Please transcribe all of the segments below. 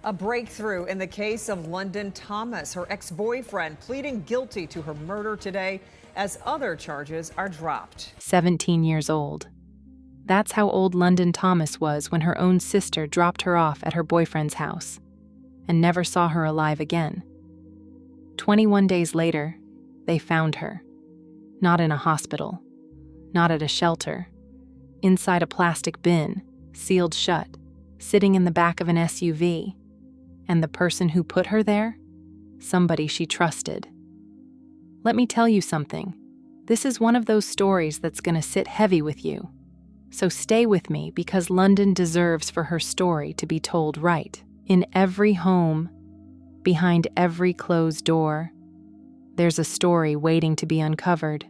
A breakthrough in the case of London Thomas, her ex-boyfriend pleading guilty to her murder today as other charges are dropped. 17 years old. That's how old London Thomas was when her own sister dropped her off at her boyfriend's house and never saw her alive again. 21 days later, they found her. Not in a hospital, not at a shelter, inside a plastic bin, sealed shut, sitting in the back of an SUV. And the person who put her there? Somebody she trusted. Let me tell you something. This is one of those stories that's going to sit heavy with you. So stay with me, because London deserves for her story to be told right. In every home, behind every closed door, there's a story waiting to be uncovered.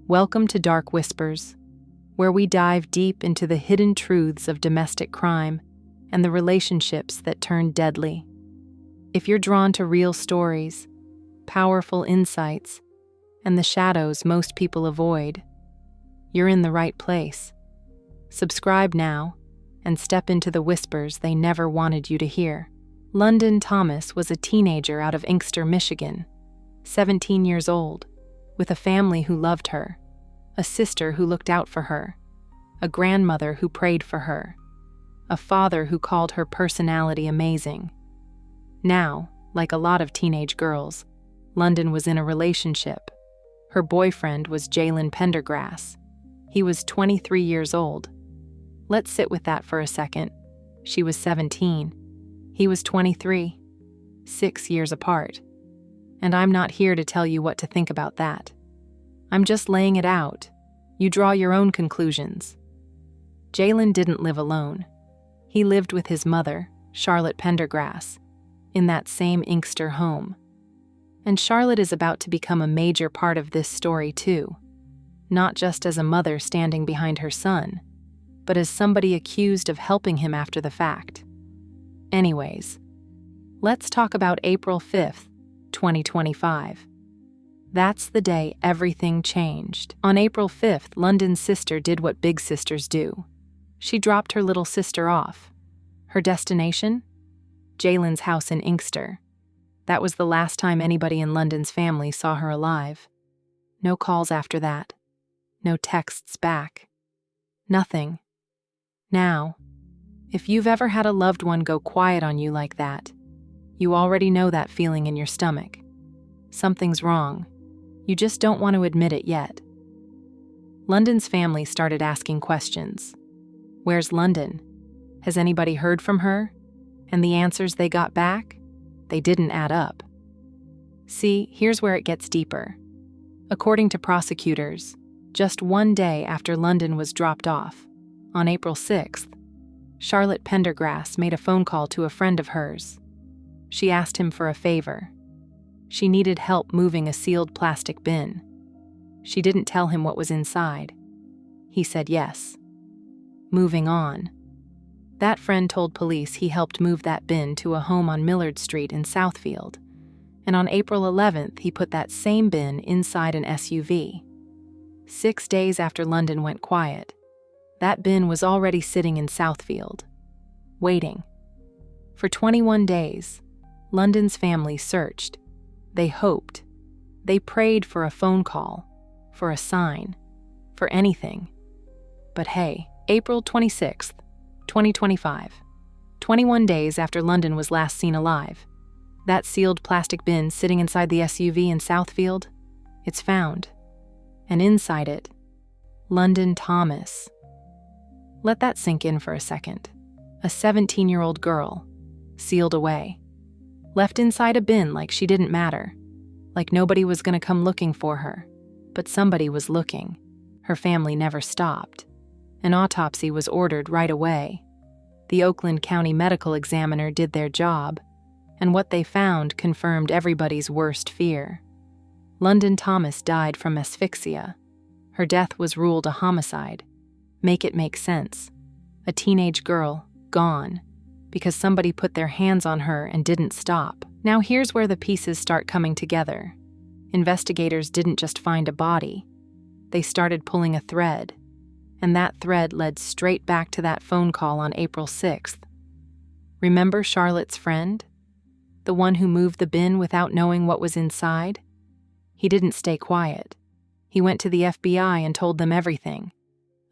Welcome to Dark Whispers, where we dive deep into the hidden truths of domestic crime and the relationships that turn deadly. If you're drawn to real stories, powerful insights, and the shadows most people avoid, you're in the right place. Subscribe now and step into the whispers they never wanted you to hear. London Thomas was a teenager out of Inkster, Michigan, 17 years old, with a family who loved her, a sister who looked out for her, a grandmother who prayed for her, a father who called her personality amazing. Now, like a lot of teenage girls, London was in a relationship. Her boyfriend was Jaylen Pendergrass. He was 23 years old. Let's sit with that for a second. She was 17. He was 23. 6 years apart. And I'm not here to tell you what to think about that. I'm just laying it out. You draw your own conclusions. Jaylen didn't live alone. He lived with his mother, Charlotte Pendergrass, in that same Inkster home. And Charlotte is about to become a major part of this story too, not just as a mother standing behind her son, but as somebody accused of helping him after the fact. Anyways, let's talk about April 5th, 2025. That's the day everything changed. On April 5th, London's sister did what big sisters do. She dropped her little sister off. Her destination? Jaylen's house in Inkster. That was the last time anybody in London's family saw her alive. No calls after that. No texts back. Nothing. Now, if you've ever had a loved one go quiet on you like that, you already know that feeling in your stomach. Something's wrong. You just don't want to admit it yet. London's family started asking questions. Where's London? Has anybody heard from her? And the answers they got back? They didn't add up. See, here's where it gets deeper. According to prosecutors, just one day after London was dropped off, on April 6th, Charlotte Pendergrass made a phone call to a friend of hers. She asked him for a favor. She needed help moving a sealed plastic bin. She didn't tell him what was inside. He said yes. Moving on. That friend told police he helped move that bin to a home on Millard Street in Southfield, and on April 11th he put that same bin inside an SUV. 6 days after London went quiet, that bin was already sitting in Southfield, waiting. For 21 days, London's family searched. They hoped. They prayed for a phone call, for a sign, for anything. But hey, April 26th, 2025, 21 days after London was last seen alive, that sealed plastic bin sitting inside the SUV in Southfield, it's found. And inside it, London Thomas. Let that sink in for a second. A 17-year-old girl, sealed away. Left inside a bin like she didn't matter, like nobody was going to come looking for her. But somebody was looking. Her family never stopped. An autopsy was ordered right away. The Oakland County Medical Examiner did their job, and what they found confirmed everybody's worst fear. London Thomas died from asphyxia. Her death was ruled a homicide. Make it make sense. A teenage girl, gone, because somebody put their hands on her and didn't stop. Now here's where the pieces start coming together. Investigators didn't just find a body. They started pulling a thread, and that thread led straight back to that phone call on April 6th. Remember Charlotte's friend? The one who moved the bin without knowing what was inside? He didn't stay quiet. He went to the FBI and told them everything.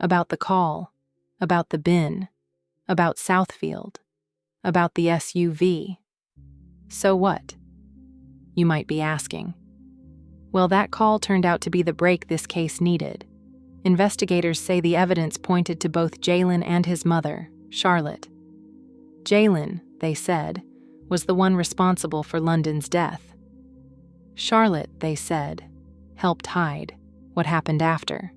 About the call, about the bin, about Southfield, about the SUV. So what? You might be asking. Well, that call turned out to be the break this case needed. Investigators say the evidence pointed to both Jaylen and his mother, Charlotte. Jaylen, they said, was the one responsible for London's death. Charlotte, they said, helped hide what happened after.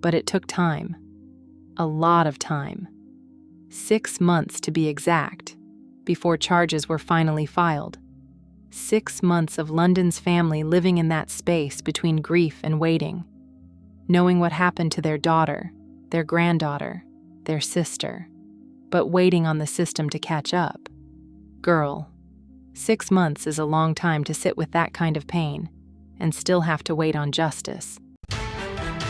But it took time. A lot of time. 6 months to be exact, before charges were finally filed. 6 months of London's family living in that space between grief and waiting, knowing what happened to their daughter, their granddaughter, their sister, but waiting on the system to catch up. Girl, 6 months is a long time to sit with that kind of pain and still have to wait on justice.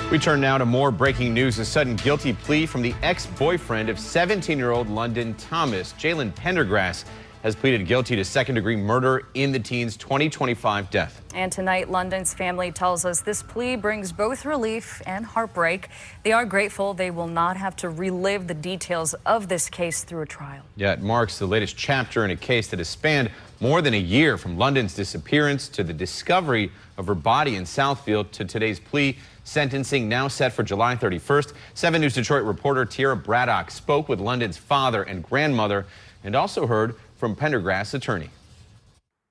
We turn now to more breaking news. A sudden guilty plea from the ex-boyfriend of 17-year-old London Thomas. Jaylen Pendergrass has pleaded guilty to second-degree murder in the teen's 2025 death. And tonight, London's family tells us this plea brings both relief and heartbreak. They are grateful they will not have to relive the details of this case through a trial. Yeah, it marks the latest chapter in a case that has spanned more than a year, from London's disappearance to the discovery of her body in Southfield to today's plea. Sentencing now set for July 31st. 7 News Detroit reporter Tiara Braddock spoke with London's father and grandmother and also heard from Pendergrass' attorney.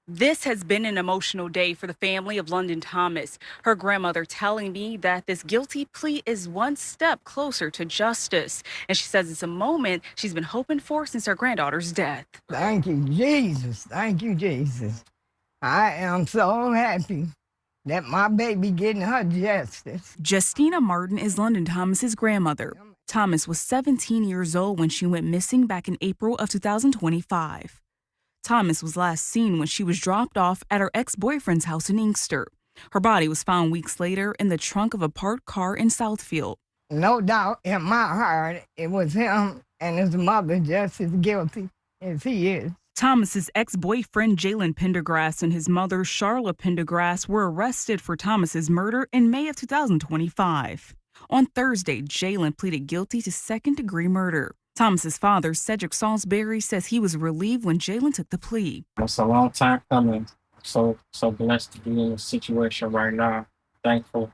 This has been an emotional day for the family of London Thomas. Her grandmother telling me that this guilty plea is one step closer to justice. And she says it's a moment she's been hoping for since her granddaughter's death. Thank you, Jesus. Thank you, Jesus. I am so happy that my baby getting her justice. Justina Martin is London Thomas's grandmother. Thomas was 17 years old when she went missing back in April of 2025. Thomas was last seen when she was dropped off at her ex-boyfriend's house in Inkster. Her body was found weeks later in the trunk of a parked car in Southfield. No doubt in my heart, it was him and his mother just as guilty as he is. Thomas's ex-boyfriend Jaylen Pendergrass and his mother Charlotte Pendergrass were arrested for Thomas's murder in May of 2025. On Thursday, Jaylen pleaded guilty to second-degree murder. Thomas's father, Cedric Salisbury, says he was relieved when Jaylen took the plea. It's a long time coming. So blessed to be in this situation right now. Thankful,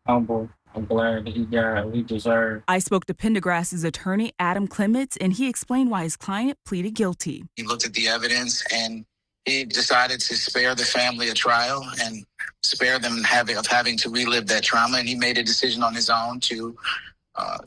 humble. I'm glad that he got what he deserved. I spoke to Pendergrass's attorney, Adam Clements, and he explained why his client pleaded guilty. He looked at the evidence and he decided to spare the family a trial and spare them having to relive that trauma. And he made a decision on his own to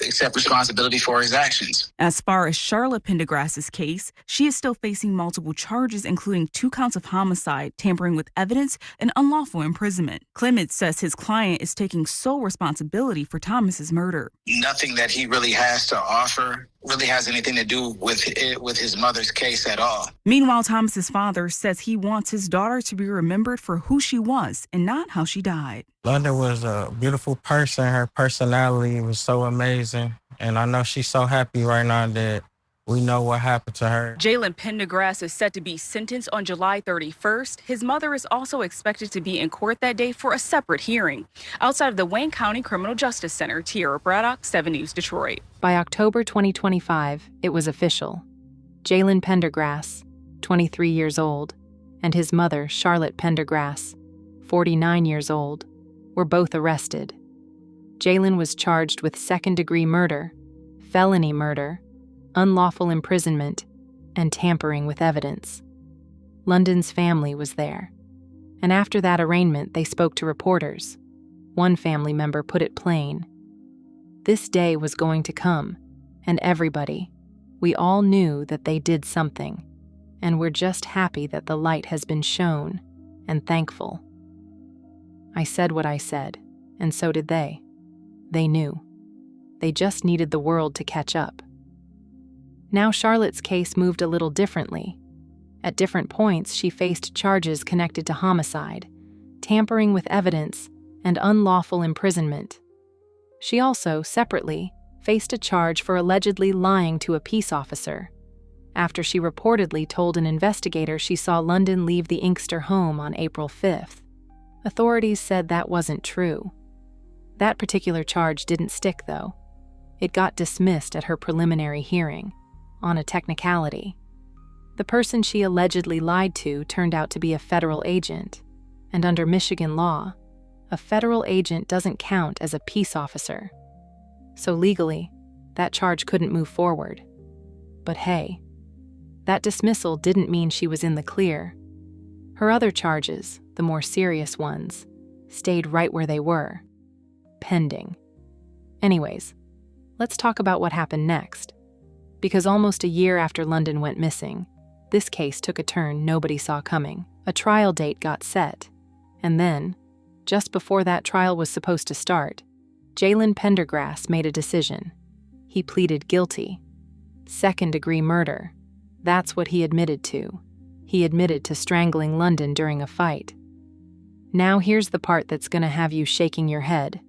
accept responsibility for his actions. As far as Charlotte Pendergrass's case, she is still facing multiple charges, including 2 counts of homicide, tampering with evidence, and unlawful imprisonment. Clements says his client is taking sole responsibility for Thomas's murder. Nothing that he really has to offer really has anything to do with his mother's case at all. Meanwhile, Thomas's father says he wants his daughter to be remembered for who she was and not how she died. London was a beautiful person. Her personality was so amazing. And I know she's so happy right now that we know what happened to her. Jaylen Pendergrass is set to be sentenced on July 31st. His mother is also expected to be in court that day for a separate hearing. Outside of the Wayne County Criminal Justice Center, Tiara Braddock, 7 News Detroit. By October 2025, it was official. Jaylen Pendergrass, 23 years old, and his mother, Charlotte Pendergrass, 49 years old, were both arrested. Jaylen was charged with second-degree murder, felony murder, unlawful imprisonment, and tampering with evidence. London's family was there, and after that arraignment, they spoke to reporters. One family member put it plain. This day was going to come, and everybody, we all knew that they did something, and we're just happy that the light has been shown, and thankful. I said what I said, and so did they. They knew. They just needed the world to catch up. Now Charlotte's case moved a little differently. At different points, she faced charges connected to homicide, tampering with evidence, and unlawful imprisonment. She also, separately, faced a charge for allegedly lying to a peace officer. after she reportedly told an investigator she saw London leave the Inkster home on April 5th. Authorities said that wasn't true. That particular charge didn't stick, though. It got dismissed at her preliminary hearing, on a technicality. The person she allegedly lied to turned out to be a federal agent, and under Michigan law, a federal agent doesn't count as a peace officer. So legally, that charge couldn't move forward. But hey, that dismissal didn't mean she was in the clear. Her other charges, the more serious ones, stayed right where they were, pending. Anyways, let's talk about what happened next. Because almost a year after London went missing, this case took a turn nobody saw coming. A trial date got set, and then, just before that trial was supposed to start, Jaylen Pendergrass made a decision. He pleaded guilty. Second-degree murder. That's what he admitted to. He admitted to strangling London during a fight. Now here's the part that's going to have you shaking your head.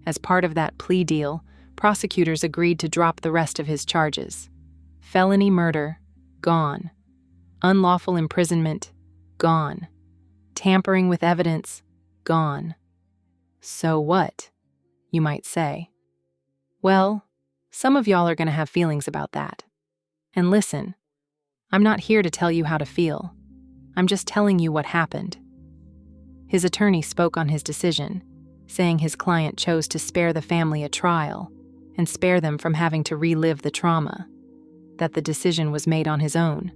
As part of that plea deal, prosecutors agreed to drop the rest of his charges. Felony murder, gone. Unlawful imprisonment, gone. Tampering with evidence, gone. So what, you might say? Well, some of y'all are going to have feelings about that. And listen, I'm not here to tell you how to feel. I'm just telling you what happened. His attorney spoke on his decision, saying his client chose to spare the family a trial and spare them from having to relive the trauma, that the decision was made on his own.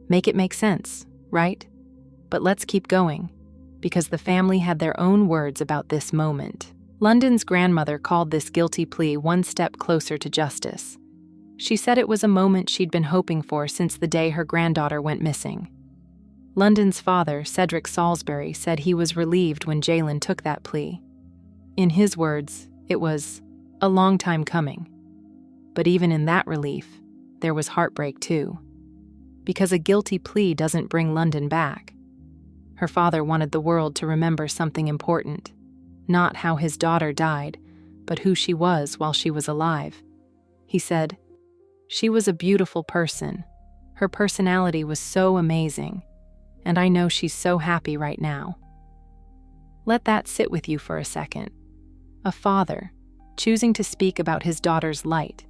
Make it make sense, right? But let's keep going, because the family had their own words about this moment. London's grandmother called this guilty plea one step closer to justice. She said it was a moment she'd been hoping for since the day her granddaughter went missing. London's father, Cedric Salisbury, said he was relieved when Jaylen took that plea. In his words, it was a long time coming. But even in that relief, there was heartbreak too. Because a guilty plea doesn't bring London back. Her father wanted the world to remember something important. Not how his daughter died, but who she was while she was alive. He said, "She was a beautiful person. Her personality was so amazing. And I know she's so happy right now." Let that sit with you for a second. A father choosing to speak about his daughter's light,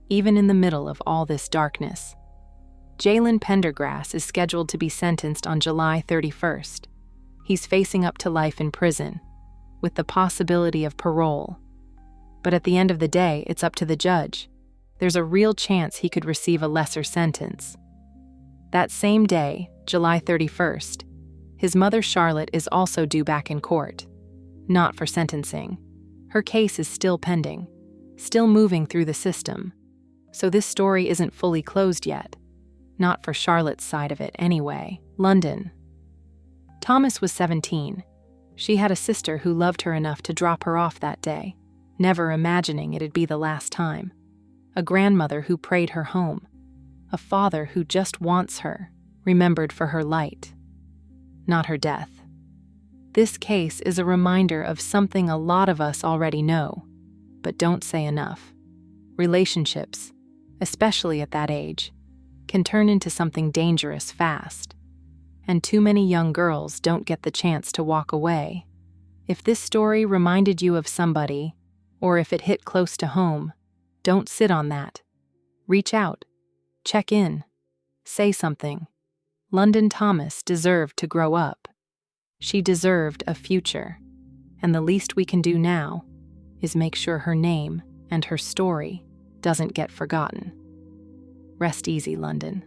even in the middle of all this darkness. Jaylen Pendergrass is scheduled to be sentenced on July 31st. He's facing up to life in prison, with the possibility of parole. But at the end of the day, it's up to the judge. There's a real chance he could receive a lesser sentence. That same day, July 31st, his mother Charlotte is also due back in court. Not for sentencing. Her case is still pending, still moving through the system. So this story isn't fully closed yet. Not for Charlotte's side of it anyway. London. Thomas was 17. She had a sister who loved her enough to drop her off that day, never imagining it'd be the last time. A grandmother who prayed her home. A father who just wants her, remembered for her light, not her death. This case is a reminder of something a lot of us already know, but don't say enough. Relationships, especially at that age, can turn into something dangerous fast. And too many young girls don't get the chance to walk away. If this story reminded you of somebody, or if it hit close to home, don't sit on that. Reach out. Check in. Say something. London Thomas deserved to grow up. She deserved a future. And the least we can do now is make sure her name and her story doesn't get forgotten. Rest easy, London.